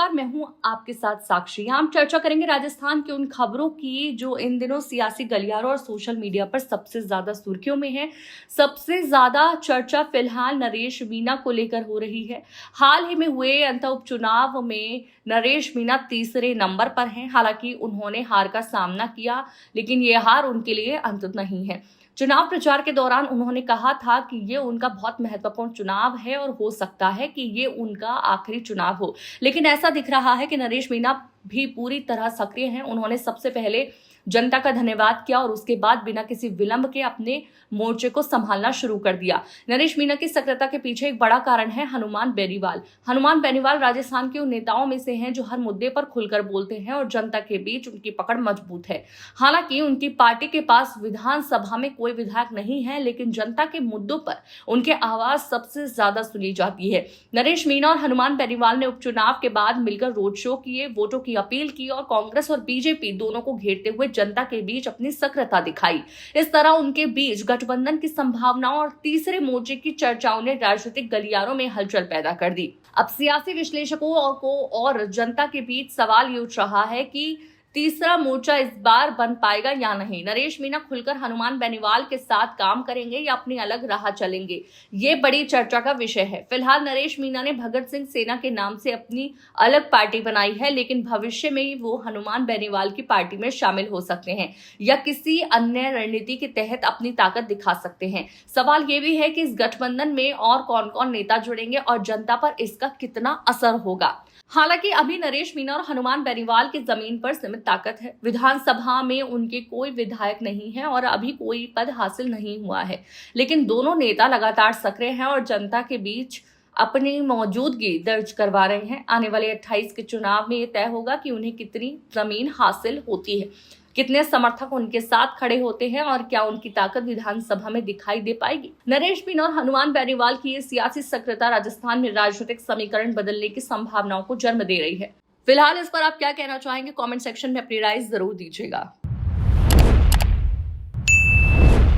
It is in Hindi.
नमस्कार, मैं हूं आपके साथ साक्षी। हम चर्चा करेंगे राजस्थान की उन खबरों की जो इन दिनों सियासी गलियारों और सोशल मीडिया पर सबसे ज्यादा सुर्खियों में है। सबसे ज्यादा चर्चा फिलहाल नरेश मीणा को लेकर हो रही है। हाल ही में हुए अंतर उपचुनाव में नरेश मीणा तीसरे नंबर पर हैं। हालांकि उन्होंने हार का सामना किया, लेकिन ये हार उनके लिए अंत नहीं है। चुनाव प्रचार के दौरान उन्होंने कहा था कि ये उनका बहुत महत्वपूर्ण चुनाव है और हो सकता है कि ये उनका आखिरी चुनाव हो। लेकिन ऐसा दिख रहा है कि नरेश मीणा भी पूरी तरह सक्रिय हैं। उन्होंने सबसे पहले जनता का धन्यवाद किया और उसके बाद बिना किसी विलंब के अपने मोर्चे को संभालना शुरू कर दिया। नरेश मीणा की सक्रियता के पीछे एक बड़ा कारण है हनुमान बेनीवाल। हनुमान बेनीवाल राजस्थान के उन नेताओं में से हैं जो हर मुद्दे पर खुलकर बोलते हैं और जनता के बीच उनकी पकड़ मजबूत है। हालांकि उनकी पार्टी के पास विधानसभा में कोई विधायक नहीं है, लेकिन जनता के मुद्दों पर उनकी आवाज सबसे ज्यादा सुनी जाती है। नरेश मीणा और हनुमान बेनीवाल ने उपचुनाव के बाद मिलकर रोड शो किए, वोटों की अपील की और कांग्रेस और बीजेपी दोनों को घेरते हुए जनता के बीच अपनी सक्रियता दिखाई। इस तरह उनके बीच गठबंधन की संभावनाओं और तीसरे मोर्चे की चर्चाओं ने राजनीतिक गलियारों में हलचल पैदा कर दी। अब सियासी विश्लेषकों और जनता के बीच सवाल ये उठ रहा है कि तीसरा मोर्चा इस बार बन पाएगा या नहीं। नरेश मीणा खुलकर हनुमान बेनीवाल के साथ काम करेंगे या अपनी अलग राह चलेंगे, ये बड़ी चर्चा का विषय है। फिलहाल नरेश मीणा ने भगत सिंह सेना के नाम से अपनी अलग पार्टी बनाई है, लेकिन भविष्य में वो हनुमान बेनीवाल की पार्टी में शामिल हो सकते हैं या किसी अन्य रणनीति के तहत अपनी ताकत दिखा सकते हैं। सवाल ये भी है कि इस गठबंधन में और कौन कौन नेता जुड़ेंगे और जनता पर इसका कितना असर होगा। हालांकि अभी नरेश मीणा और हनुमान बेनीवाल की जमीन पर सीमित ताकत है। विधानसभा में उनके कोई विधायक नहीं है और अभी कोई पद हासिल नहीं हुआ है, लेकिन दोनों नेता लगातार सक्रिय हैं और जनता के बीच अपनी मौजूदगी दर्ज करवा रहे हैं। आने वाले 28 के चुनाव में यह तय होगा कि उन्हें कितनी जमीन हासिल होती है, कितने समर्थक उनके साथ खड़े होते हैं और क्या उनकी ताकत विधानसभा में दिखाई दे पाएगी। नरेश मीणा और हनुमान बेनीवाल की ये सियासी सक्रियता राजस्थान में राजनीतिक समीकरण बदलने की संभावनाओं को जन्म दे रही है। फिलहाल इस पर आप क्या कहना चाहेंगे? कमेंट सेक्शन में अपनी राय जरूर दीजिएगा।